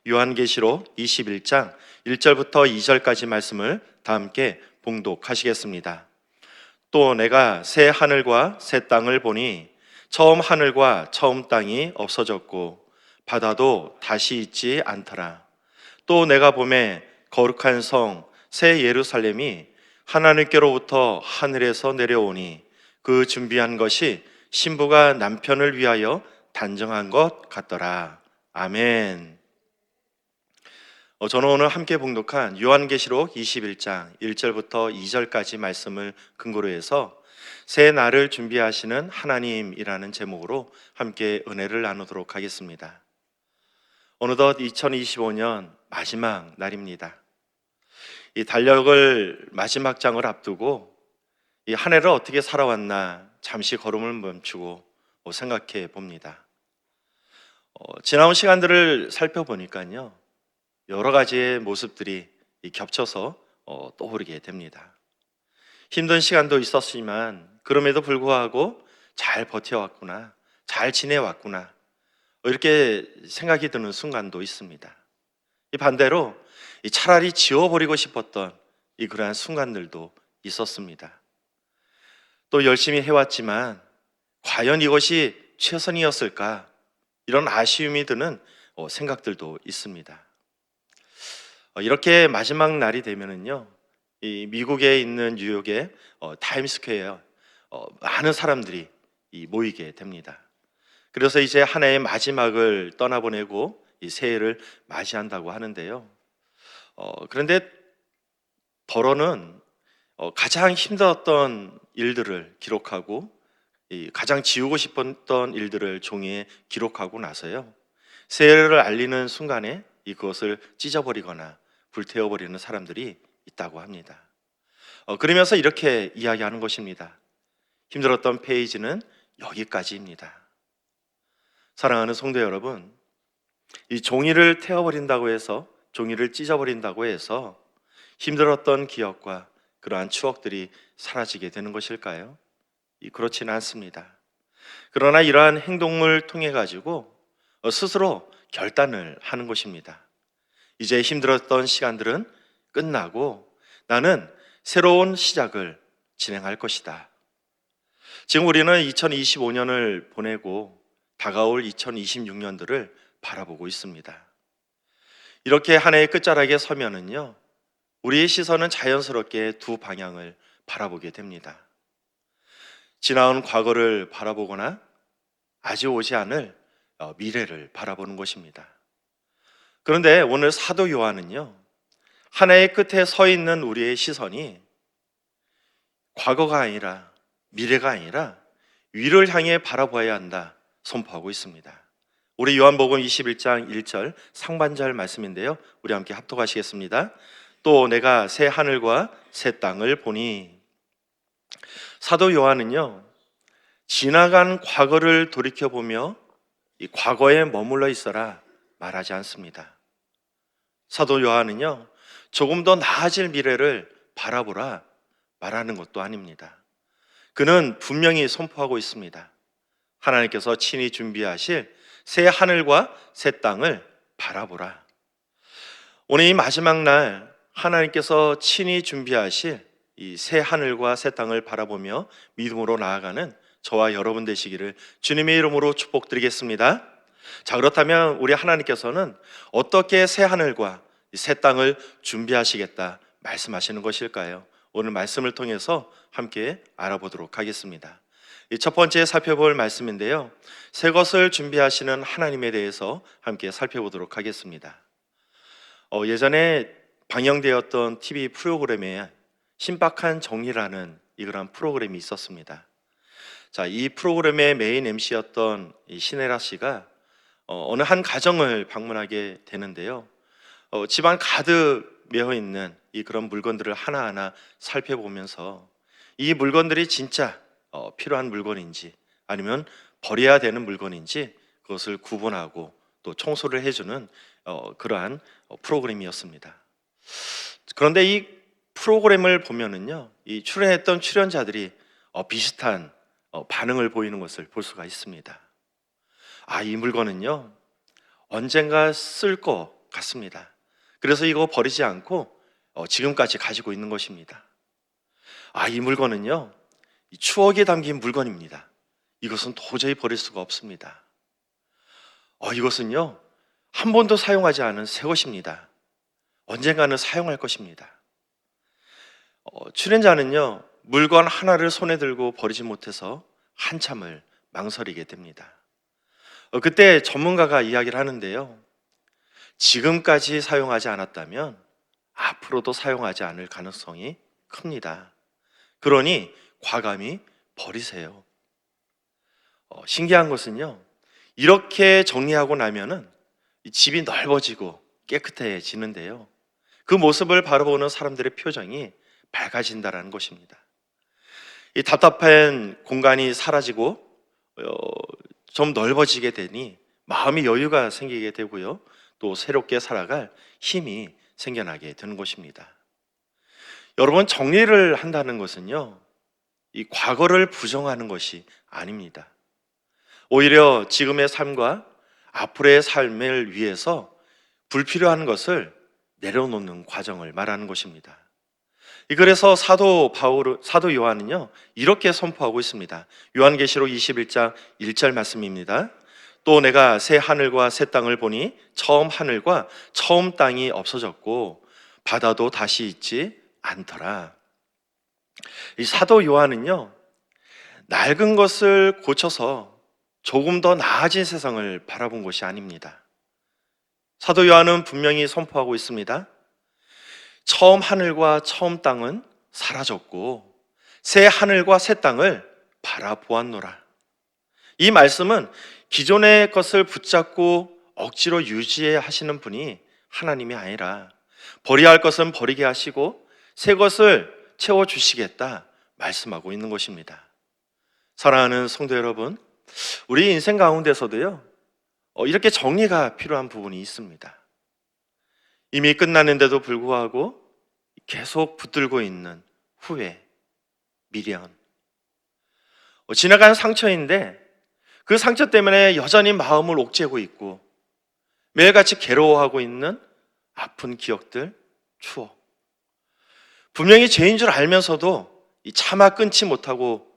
요한계시록 21장 1절부터 2절까지 말씀을 다 함께 봉독하시겠습니다. 또 내가 새 하늘과 새 땅을 보니 처음 하늘과 처음 땅이 없어졌고 바다도 다시 있지 않더라. 또 내가 보매 거룩한 성 새 예루살렘이 하나님께로부터 하늘에서 내려오니 그 준비한 것이 신부가 남편을 위하여 단정한 것 같더라. 아멘. 저는 오늘 함께 봉독한 요한계시록 21장 1절부터 2절까지 말씀을 근거로 해서 새 날을 준비하시는 하나님이라는 제목으로 함께 은혜를 나누도록 하겠습니다. 어느덧 2025년 마지막 날입니다. 이 달력을 마지막 장을 앞두고 이 한 해를 어떻게 살아왔나 잠시 걸음을 멈추고 생각해 봅니다. 지나온 시간들을 살펴보니까요, 여러 가지의 모습들이 겹쳐서 떠오르게 됩니다. 힘든 시간도 있었지만 그럼에도 불구하고 잘 버텨왔구나, 잘 지내왔구나, 이렇게 생각이 드는 순간도 있습니다. 이 반대로 차라리 지워버리고 싶었던 그러한 순간들도 있었습니다. 또 열심히 해왔지만 과연 이것이 최선이었을까, 이런 아쉬움이 드는 생각들도 있습니다. 이렇게 마지막 날이 되면은요, 이 미국에 있는 뉴욕의 타임스퀘어에 많은 사람들이 모이게 됩니다. 그래서 이제 한 해의 마지막을 떠나보내고 이 새해를 맞이한다고 하는데요. 그런데 더러는 가장 힘들었던 일들을 기록하고 가장 지우고 싶었던 일들을 종이에 기록하고 나서요, 새해를 알리는 순간에 그것을 찢어버리거나 불태워버리는 사람들이 있다고 합니다. 그러면서 이렇게 이야기하는 것입니다. 힘들었던 페이지는 여기까지입니다. 사랑하는 성도 여러분, 이 종이를 태워버린다고 해서, 종이를 찢어버린다고 해서 힘들었던 기억과 그러한 추억들이 사라지게 되는 것일까요? 그렇지는 않습니다. 그러나 이러한 행동을 통해 가지고 스스로 결단을 하는 것입니다. 이제 힘들었던 시간들은 끝나고 나는 새로운 시작을 진행할 것이다. 지금 우리는 2025년을 보내고 다가올 2026년들을 바라보고 있습니다. 이렇게 한 해의 끝자락에 서면은요, 우리의 시선은 자연스럽게 두 방향을 바라보게 됩니다. 지나온 과거를 바라보거나 아직 오지 않을 미래를 바라보는 것입니다. 그런데 오늘 사도 요한은요, 한 해의 끝에 서 있는 우리의 시선이 과거가 아니라, 미래가 아니라 위를 향해 바라봐야 한다 선포하고 있습니다. 우리 요한복음 21장 1절 상반절 말씀인데요, 우리 함께 합독하시겠습니다. 또 내가 새 하늘과 새 땅을 보니. 사도 요한은요, 지나간 과거를 돌이켜보며 이 과거에 머물러 있어라 말하지 않습니다. 사도 요한은요, 조금 더 나아질 미래를 바라보라 말하는 것도 아닙니다. 그는 분명히 선포하고 있습니다. 하나님께서 친히 준비하실 새 하늘과 새 땅을 바라보라. 오늘 이 마지막 날 하나님께서 친히 준비하실 이 새 하늘과 새 땅을 바라보며 믿음으로 나아가는 저와 여러분 되시기를 주님의 이름으로 축복드리겠습니다. 자, 그렇다면 우리 하나님께서는 어떻게 새 하늘과 새 땅을 준비하시겠다 말씀하시는 것일까요? 오늘 말씀을 통해서 함께 알아보도록 하겠습니다. 첫 번째 살펴볼 말씀인데요, 새 것을 준비하시는 하나님에 대해서 함께 살펴보도록 하겠습니다. 예전에 방영되었던 TV 프로그램에 신박한 정리라는 그런 프로그램이 있었습니다. 자, 이 프로그램의 메인 MC였던 신혜라 씨가 어느 한 가정을 방문하게 되는데요, 집안 가득 메어 있는 그런 물건들을 하나하나 살펴보면서 이 물건들이 진짜 필요한 물건인지 아니면 버려야 되는 물건인지 그것을 구분하고 또 청소를 해주는 그러한 프로그램이었습니다. 그런데 이 프로그램을 보면은요, 이 출연했던 출연자들이 비슷한 반응을 보이는 것을 볼 수가 있습니다. 이 물건은요, 언젠가 쓸 것 같습니다. 그래서 이거 버리지 않고 지금까지 가지고 있는 것입니다. 이 물건은요, 이 추억에 담긴 물건입니다. 이것은 도저히 버릴 수가 없습니다. 이것은요, 한 번도 사용하지 않은 새 것입니다. 언젠가는 사용할 것입니다. 출연자는요, 물건 하나를 손에 들고 버리지 못해서 한참을 망설이게 됩니다. 그때 전문가가 이야기를 하는데요, 지금까지 사용하지 않았다면 앞으로도 사용하지 않을 가능성이 큽니다. 그러니 과감히 버리세요. 신기한 것은요, 이렇게 정리하고 나면은 집이 넓어지고 깨끗해지는데요, 그 모습을 바라보는 사람들의 표정이 밝아진다는 것입니다. 이 답답한 공간이 사라지고 좀 넓어지게 되니 마음의 여유가 생기게 되고요, 또 새롭게 살아갈 힘이 생겨나게 되는 것입니다. 여러분, 정리를 한다는 것은요, 이 과거를 부정하는 것이 아닙니다. 오히려 지금의 삶과 앞으로의 삶을 위해서 불필요한 것을 내려놓는 과정을 말하는 것입니다. 그래서 사도 요한은요, 이렇게 선포하고 있습니다. 요한계시록 21장 1절 말씀입니다. 또 내가 새 하늘과 새 땅을 보니 처음 하늘과 처음 땅이 없어졌고 바다도 다시 있지 않더라. 이 사도 요한은요, 낡은 것을 고쳐서 조금 더 나아진 세상을 바라본 것이 아닙니다. 사도 요한은 분명히 선포하고 있습니다. 처음 하늘과 처음 땅은 사라졌고 새 하늘과 새 땅을 바라보았노라. 이 말씀은 기존의 것을 붙잡고 억지로 유지해 하시는 분이 하나님이 아니라 버려야 할 것은 버리게 하시고 새 것을 채워주시겠다 말씀하고 있는 것입니다. 사랑하는 성도 여러분, 우리 인생 가운데서도요, 이렇게 정리가 필요한 부분이 있습니다. 이미 끝났는데도 불구하고 계속 붙들고 있는 후회, 미련, 지나간 상처인데 그 상처 때문에 여전히 마음을 옥죄고 있고 매일같이 괴로워하고 있는 아픈 기억들, 추억, 분명히 죄인 줄 알면서도 차마 끊지 못하고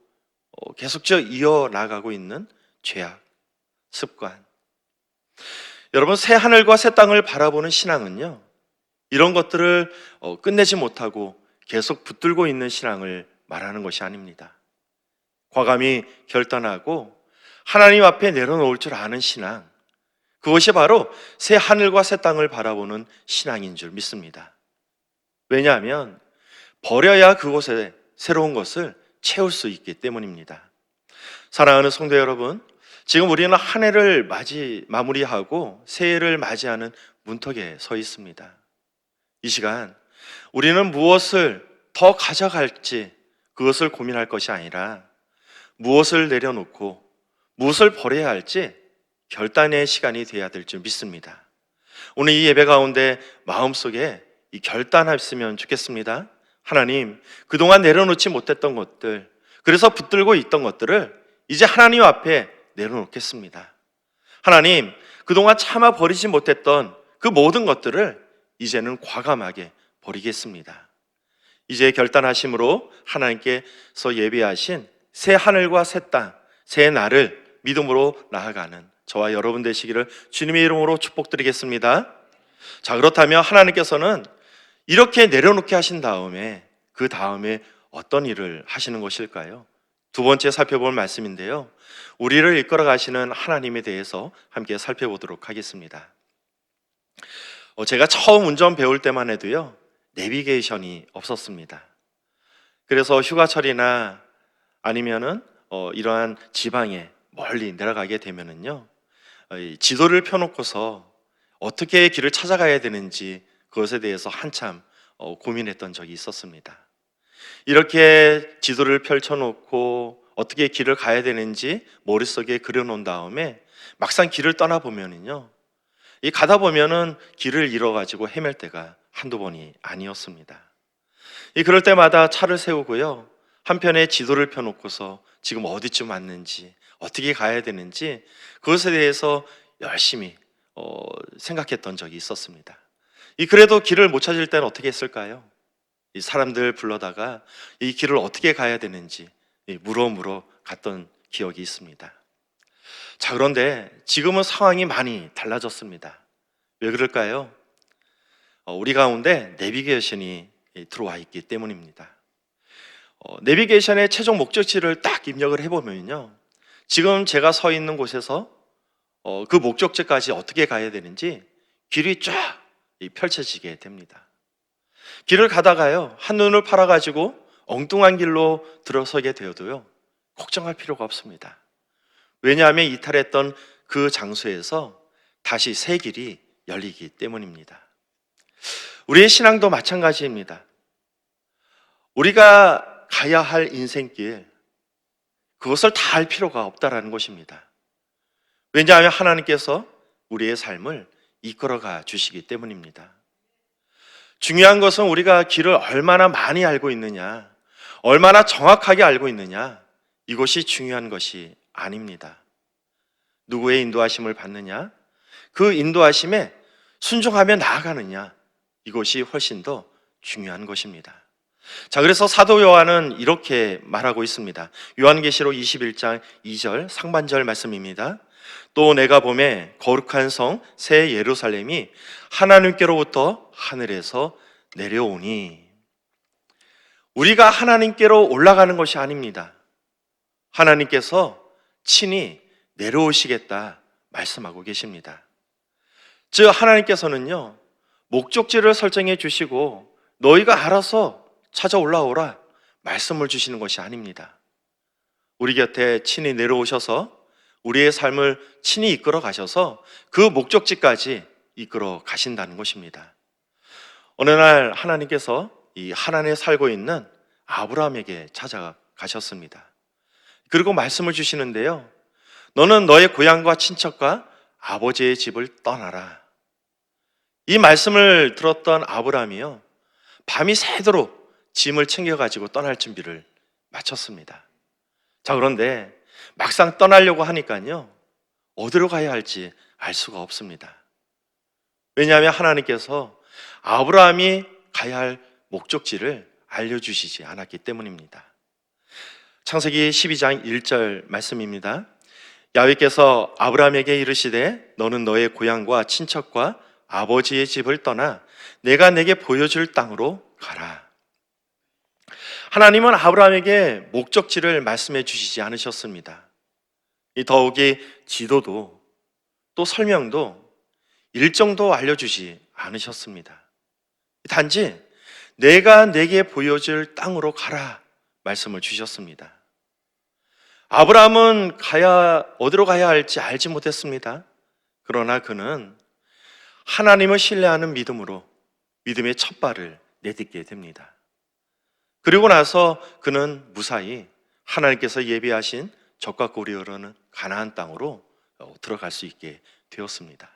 계속적 이어나가고 있는 죄악, 습관. 여러분, 새 하늘과 새 땅을 바라보는 신앙은요, 이런 것들을 끝내지 못하고 계속 붙들고 있는 신앙을 말하는 것이 아닙니다. 과감히 결단하고 하나님 앞에 내려놓을 줄 아는 신앙, 그것이 바로 새 하늘과 새 땅을 바라보는 신앙인 줄 믿습니다. 왜냐하면 버려야 그곳에 새로운 것을 채울 수 있기 때문입니다. 사랑하는 성도 여러분, 지금 우리는 한 해를 마무리하고 새해를 맞이하는 문턱에 서 있습니다. 이 시간 우리는 무엇을 더 가져갈지 그것을 고민할 것이 아니라 무엇을 내려놓고 무엇을 버려야 할지 결단의 시간이 되어야 될 줄 믿습니다. 오늘 이 예배 가운데 마음속에 이 결단했으면 좋겠습니다. 하나님, 그동안 내려놓지 못했던 것들, 그래서 붙들고 있던 것들을 이제 하나님 앞에 내려놓겠습니다. 하나님, 그동안 참아 버리지 못했던 그 모든 것들을 이제는 과감하게 버리겠습니다. 이제 결단하심으로 하나님께서 예비하신 새 하늘과 새 땅, 새 날을 믿음으로 나아가는 저와 여러분 되시기를 주님의 이름으로 축복드리겠습니다. 자, 그렇다면 하나님께서는 이렇게 내려놓게 하신 다음에 그 다음에 어떤 일을 하시는 것일까요? 두 번째 살펴볼 말씀인데요, 우리를 이끌어 가시는 하나님에 대해서 함께 살펴보도록 하겠습니다. 제가 처음 운전 배울 때만 해도요, 내비게이션이 없었습니다. 그래서 휴가철이나 아니면은 이러한 지방에 멀리 내려가게 되면은요, 지도를 펴놓고서 어떻게 길을 찾아가야 되는지 그것에 대해서 한참 고민했던 적이 있었습니다. 이렇게 지도를 펼쳐놓고 어떻게 길을 가야 되는지 머릿속에 그려놓은 다음에 막상 길을 떠나보면은요, 이 가다 보면은 길을 잃어가지고 헤맬 때가 한두 번이 아니었습니다. 그럴 때마다 차를 세우고요, 한편에 지도를 펴놓고서 지금 어디쯤 왔는지 어떻게 가야 되는지 그것에 대해서 열심히 생각했던 적이 있었습니다. 그래도 길을 못 찾을 때는 어떻게 했을까요? 이 사람들 불러다가 이 길을 어떻게 가야 되는지 물어 갔던 기억이 있습니다. 자, 그런데 지금은 상황이 많이 달라졌습니다. 왜 그럴까요? 우리 가운데 내비게이션이 들어와 있기 때문입니다. 내비게이션의 최종 목적지를 딱 입력을 해보면요, 지금 제가 서 있는 곳에서 그 목적지까지 어떻게 가야 되는지 길이 쫙 펼쳐지게 됩니다. 길을 가다가요, 한눈을 팔아가지고 엉뚱한 길로 들어서게 되어도요, 걱정할 필요가 없습니다. 왜냐하면 이탈했던 그 장소에서 다시 새 길이 열리기 때문입니다. 우리의 신앙도 마찬가지입니다. 우리가 가야 할 인생길, 그것을 다 알 필요가 없다라는 것입니다. 왜냐하면 하나님께서 우리의 삶을 이끌어가 주시기 때문입니다. 중요한 것은 우리가 길을 얼마나 많이 알고 있느냐, 얼마나 정확하게 알고 있느냐, 이것이 중요한 것이 아닙니다. 누구의 인도하심을 받느냐, 그 인도하심에 순종하며 나아가느냐, 이것이 훨씬 더 중요한 것입니다. 자, 그래서 사도 요한은 이렇게 말하고 있습니다. 요한계시록 21장 2절 상반절 말씀입니다. 또 내가 보매 거룩한 성 새 예루살렘이 하나님께로부터 하늘에서 내려오니. 우리가 하나님께로 올라가는 것이 아닙니다. 하나님께서 친히 내려오시겠다 말씀하고 계십니다. 즉 하나님께서는요, 목적지를 설정해 주시고 너희가 알아서 찾아 올라오라 말씀을 주시는 것이 아닙니다. 우리 곁에 친히 내려오셔서 우리의 삶을 친히 이끌어 가셔서 그 목적지까지 이끌어 가신다는 것입니다. 어느 날 하나님께서 이 하란에 살고 있는 아브라함에게 찾아가셨습니다. 그리고 말씀을 주시는데요, 너는 너의 고향과 친척과 아버지의 집을 떠나라. 이 말씀을 들었던 아브라함이요, 밤이 새도록 짐을 챙겨가지고 떠날 준비를 마쳤습니다. 자, 그런데 막상 떠나려고 하니까요, 어디로 가야 할지 알 수가 없습니다. 왜냐하면 하나님께서 아브라함이 가야 할 목적지를 알려주시지 않았기 때문입니다. 창세기 12장 1절 말씀입니다. 야훼께서 아브라함에게 이르시되 너는 너의 고향과 친척과 아버지의 집을 떠나 내가 내게 보여줄 땅으로 가라. 하나님은 아브라함에게 목적지를 말씀해 주시지 않으셨습니다. 더욱이 지도도 또 설명도 일정도 알려주지 않으셨습니다. 단지 내가 내게 보여줄 땅으로 가라 말씀을 주셨습니다. 아브라함은 어디로 가야 할지 알지 못했습니다. 그러나 그는 하나님을 신뢰하는 믿음으로 믿음의 첫 발을 내딛게 됩니다. 그리고 나서 그는 무사히 하나님께서 예비하신 적과 꿀이 흐르는 가나안 땅으로 들어갈 수 있게 되었습니다.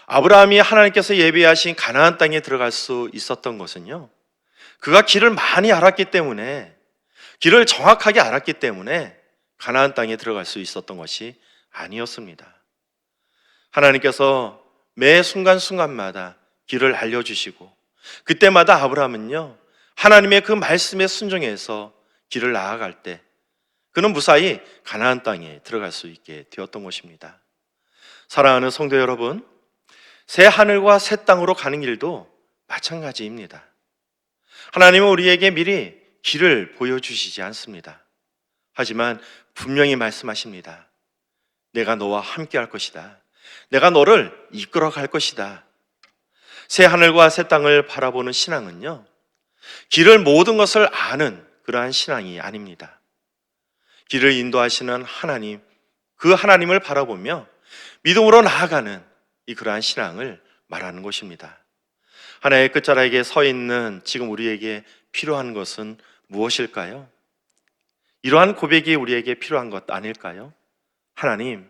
아브라함이 하나님께서 예비하신 가나안 땅에 들어갈 수 있었던 것은요, 그가 길을 많이 알았기 때문에, 길을 정확하게 알았기 때문에 가나안 땅에 들어갈 수 있었던 것이 아니었습니다. 하나님께서 매 순간순간마다 길을 알려주시고, 그때마다 아브라함은요, 하나님의 그 말씀에 순종해서 길을 나아갈 때 그는 무사히 가나안 땅에 들어갈 수 있게 되었던 것입니다. 사랑하는 성도 여러분, 새 하늘과 새 땅으로 가는 길도 마찬가지입니다. 하나님은 우리에게 미리 길을 보여주시지 않습니다. 하지만 분명히 말씀하십니다. 내가 너와 함께 할 것이다. 내가 너를 이끌어 갈 것이다. 새 하늘과 새 땅을 바라보는 신앙은요, 길을 모든 것을 아는 그러한 신앙이 아닙니다. 길을 인도하시는 하나님, 그 하나님을 바라보며 믿음으로 나아가는 그러한 신앙을 말하는 것입니다. 하나의 끝자락에 서 있는 지금 우리에게 필요한 것은 무엇일까요? 이러한 고백이 우리에게 필요한 것 아닐까요? 하나님,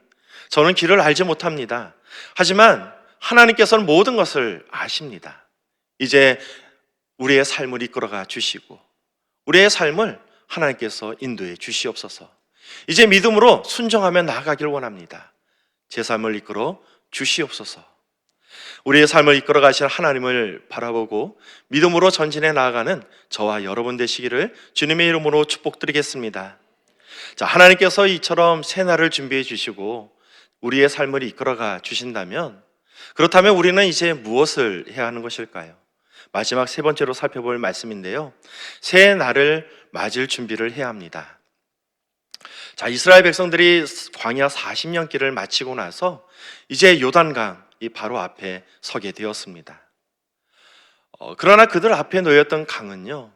저는 길을 알지 못합니다. 하지만 하나님께서는 모든 것을 아십니다. 이제 우리의 삶을 이끌어가 주시고 우리의 삶을 하나님께서 인도해 주시옵소서. 이제 믿음으로 순종하며 나아가길 원합니다. 제 삶을 이끌어 주시옵소서. 우리의 삶을 이끌어 가실 하나님을 바라보고 믿음으로 전진해 나아가는 저와 여러분 되시기를 주님의 이름으로 축복드리겠습니다. 자, 하나님께서 이처럼 새 날을 준비해 주시고 우리의 삶을 이끌어가 주신다면, 그렇다면 우리는 이제 무엇을 해야 하는 것일까요? 마지막 세 번째로 살펴볼 말씀인데요, 새 날을 맞을 준비를 해야 합니다. 자, 이스라엘 백성들이 광야 40년 길을 마치고 나서 이제 요단강 이 바로 앞에 서게 되었습니다. 그러나 그들 앞에 놓였던 강은요,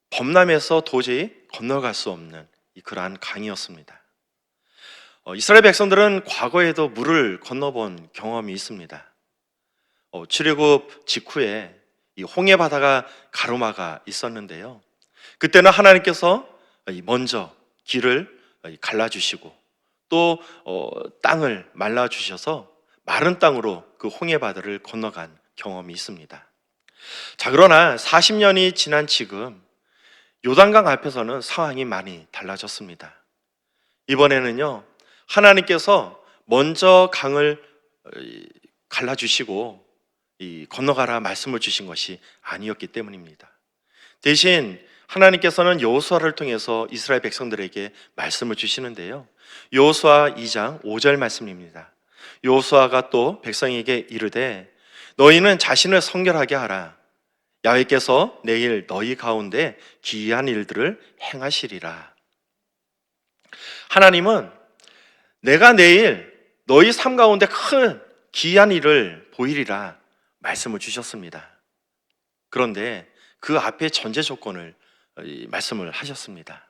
범람해서 도저히 건너갈 수 없는 그러한 강이었습니다. 이스라엘 백성들은 과거에도 물을 건너본 경험이 있습니다. 출애굽 직후에 이 홍해 바다가 가로막아 있었는데요, 그때는 하나님께서 먼저 길을 갈라주시고 또 땅을 말라주셔서 마른 땅으로 그 홍해 바다를 건너간 경험이 있습니다. 자, 그러나 40년이 지난 지금 요단강 앞에서는 상황이 많이 달라졌습니다. 이번에는요, 하나님께서 먼저 강을 갈라주시고 건너가라 말씀을 주신 것이 아니었기 때문입니다. 대신 하나님께서는 여호수아를 통해서 이스라엘 백성들에게 말씀을 주시는데요, 여호수아 2장 5절 말씀입니다. 여호수아가 또 백성에게 이르되 너희는 자신을 성결하게 하라. 야훼께서 내일 너희 가운데 기이한 일들을 행하시리라. 하나님은 내가 내일 너희 삶 가운데 큰 기이한 일을 보이리라 말씀을 주셨습니다. 그런데 그 앞에 전제 조건을 말씀을 하셨습니다.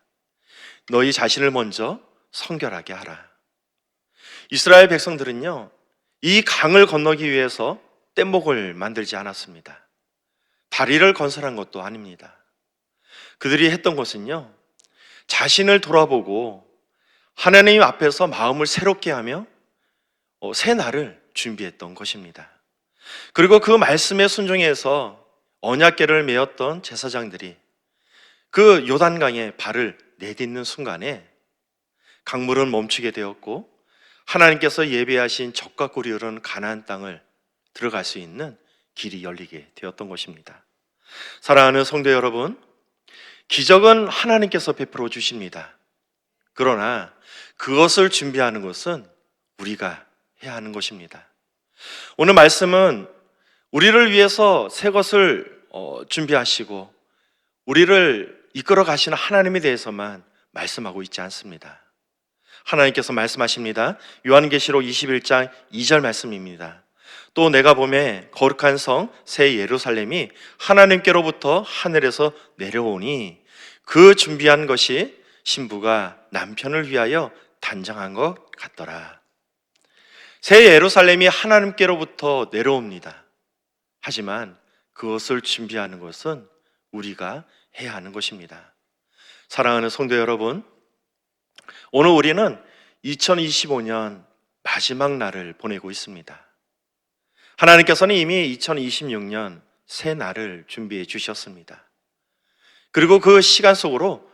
너희 자신을 먼저 성결하게 하라. 이스라엘 백성들은요, 이 강을 건너기 위해서 뗏목을 만들지 않았습니다. 다리를 건설한 것도 아닙니다. 그들이 했던 것은요, 자신을 돌아보고 하나님 앞에서 마음을 새롭게 하며 새 날을 준비했던 것입니다. 그리고 그 말씀에 순종해서 언약궤를 메었던 제사장들이 그 요단강에 발을 내딛는 순간에 강물은 멈추게 되었고 하나님께서 예비하신 젖과 꿀이 흐르는 가나안 땅을 들어갈 수 있는 길이 열리게 되었던 것입니다. 사랑하는 성도 여러분, 기적은 하나님께서 베풀어 주십니다. 그러나 그것을 준비하는 것은 우리가 해야 하는 것입니다. 오늘 말씀은 우리를 위해서 새 것을 준비하시고 우리를 이끌어 가시는 하나님에 대해서만 말씀하고 있지 않습니다. 하나님께서 말씀하십니다. 요한계시록 21장 2절 말씀입니다. 또 내가 보매 거룩한 성 새 예루살렘이 하나님께로부터 하늘에서 내려오니 그 준비한 것이 신부가 남편을 위하여 단장한 것 같더라. 새 예루살렘이 하나님께로부터 내려옵니다. 하지만 그것을 준비하는 것은 우리가 해야 하는 것입니다. 사랑하는 성도 여러분, 오늘 우리는 2025년 마지막 날을 보내고 있습니다. 하나님께서는 이미 2026년 새 날을 준비해 주셨습니다. 그리고 그 시간 속으로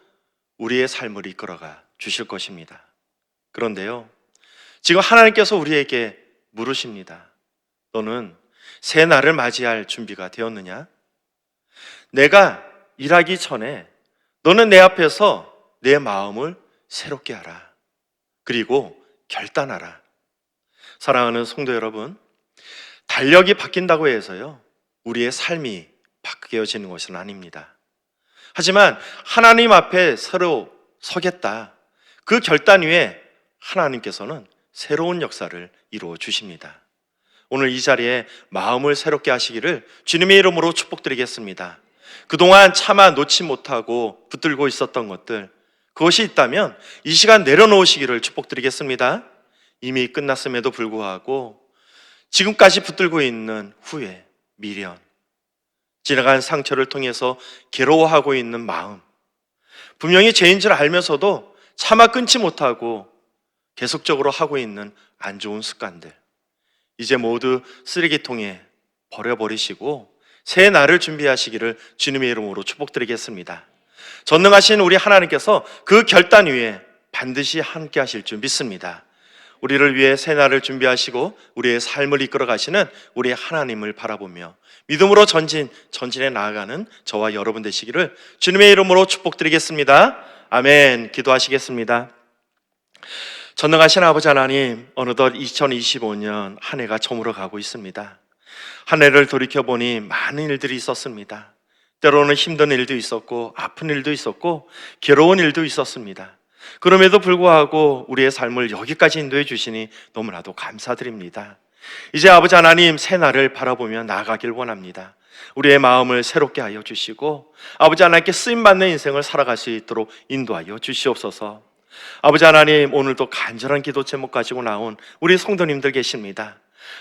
우리의 삶을 이끌어가 주실 것입니다. 그런데요, 지금 하나님께서 우리에게 물으십니다. 너는 새 날을 맞이할 준비가 되었느냐? 내가 일하기 전에 너는 내 앞에서 내 마음을 새롭게 하라. 그리고 결단하라. 사랑하는 성도 여러분, 달력이 바뀐다고 해서요, 우리의 삶이 바뀌어지는 것은 아닙니다. 하지만 하나님 앞에 새로 서겠다, 그 결단 위에 하나님께서는 새로운 역사를 이루어 주십니다. 오늘 이 자리에 마음을 새롭게 하시기를 주님의 이름으로 축복드리겠습니다. 그동안 차마 놓지 못하고 붙들고 있었던 것들, 그것이 있다면 이 시간 내려놓으시기를 축복드리겠습니다. 이미 끝났음에도 불구하고 지금까지 붙들고 있는 후회, 미련, 지나간 상처를 통해서 괴로워하고 있는 마음, 분명히 죄인 줄 알면서도 차마 끊지 못하고 계속적으로 하고 있는 안 좋은 습관들, 이제 모두 쓰레기통에 버려버리시고 새 날을 준비하시기를 주님의 이름으로 축복드리겠습니다. 전능하신 우리 하나님께서 그 결단 위에 반드시 함께 하실 줄 믿습니다. 우리를 위해 새날을 준비하시고 우리의 삶을 이끌어 가시는 우리 하나님을 바라보며 믿음으로 전진해 나아가는 저와 여러분 되시기를 주님의 이름으로 축복드리겠습니다. 아멘. 기도하시겠습니다. 전능하신 아버지 하나님, 어느덧 2025년 한 해가 저물어 가고 있습니다. 한 해를 돌이켜보니 많은 일들이 있었습니다. 때로는 힘든 일도 있었고 아픈 일도 있었고 괴로운 일도 있었습니다. 그럼에도 불구하고 우리의 삶을 여기까지 인도해 주시니 너무나도 감사드립니다. 이제 아버지 하나님, 새날을 바라보며 나아가길 원합니다. 우리의 마음을 새롭게 하여 주시고 아버지 하나님께 쓰임받는 인생을 살아갈 수 있도록 인도하여 주시옵소서. 아버지 하나님, 오늘도 간절한 기도 제목 가지고 나온 우리 성도님들 계십니다.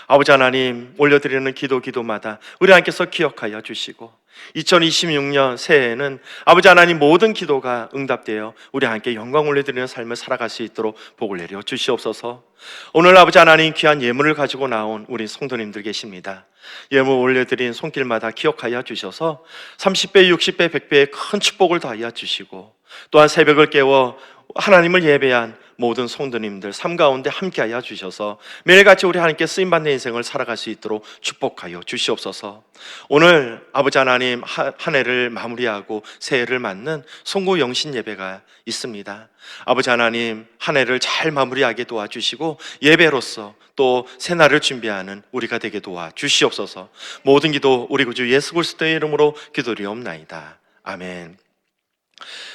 아버지 하나님, 올려드리는 기도마다 우리 하나님께서 기억하여 주시고 2026년 새해에는 아버지 하나님 모든 기도가 응답되어 우리 함께 영광 올려드리는 삶을 살아갈 수 있도록 복을 내려 주시옵소서. 오늘 아버지 하나님, 귀한 예물을 가지고 나온 우리 성도님들 계십니다. 예물 올려드린 손길마다 기억하여 주셔서 30배, 60배, 100배의 큰 축복을 더하여 주시고 또한 새벽을 깨워 하나님을 예배한 모든 성도님들 삶 가운데 함께하여 주셔서 매일같이 우리 하나님께 쓰임받는 인생을 살아갈 수 있도록 축복하여 주시옵소서. 오늘 아버지 하나님, 한 해를 마무리하고 새해를 맞는 송구 영신 예배가 있습니다. 아버지 하나님, 한 해를 잘 마무리하게 도와주시고 예배로서 또 새날을 준비하는 우리가 되게 도와주시옵소서. 모든 기도 우리 구주 예수 그리스도의 이름으로 기도리옵나이다. 아멘.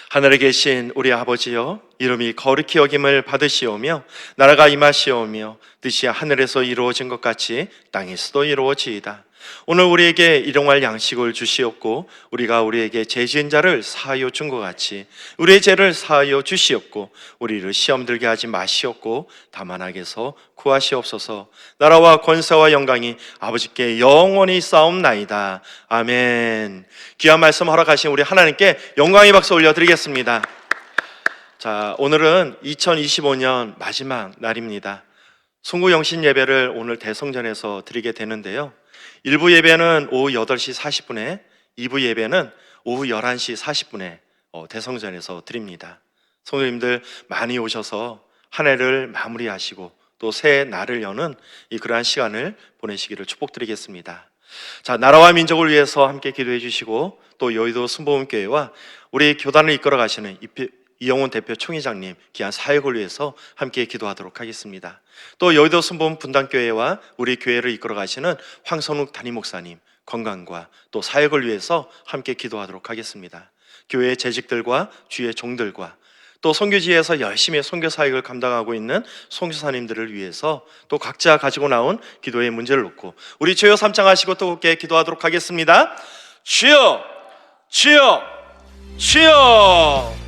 하늘에 계신 우리 아버지여, 이름이 거룩히 여김을 받으시오며 나라가 임하시오며 뜻이 하늘에서 이루어진 것 같이 땅에서도 이루어지이다. 오늘 우리에게 일용할 양식을 주시옵고 우리가 우리에게 죄 지은 자를 사하여 준 것 같이 우리의 죄를 사하여 주시옵고 우리를 시험 들게 하지 마시옵고 다만 악에서 구하시옵소서. 나라와 권세와 영광이 아버지께 영원히 쌓옵나이다. 아멘. 귀한 말씀 허락하신 우리 하나님께 영광의 박수 올려드리겠습니다. 자, 오늘은 2025년 마지막 날입니다. 송구 영신 예배를 오늘 대성전에서 드리게 되는데요, 1부 예배는 오후 8시 40분에 2부 예배는 오후 11시 40분에 대성전에서 드립니다. 성도님들 많이 오셔서 한 해를 마무리하시고 또 새 날을 여는 그러한 시간을 보내시기를 축복드리겠습니다. 자, 나라와 민족을 위해서 함께 기도해 주시고 또 여의도 순복음교회와 우리 교단을 이끌어 가시는 이영훈 대표 총회장님 귀한 사역을 위해서 함께 기도하도록 하겠습니다. 또 여의도 순복음 분당교회와 우리 교회를 이끌어 가시는 황선욱 담임 목사님 건강과 또 사역을 위해서 함께 기도하도록 하겠습니다. 교회의 재직들과 주의 종들과 또 선교지에서 열심히 선교 사역을 감당하고 있는 선교사님들을 위해서 또 각자 가지고 나온 기도의 문제를 놓고 우리 주여 삼창하시고 또 함께 기도하도록 하겠습니다. 주여, 주여, 주여.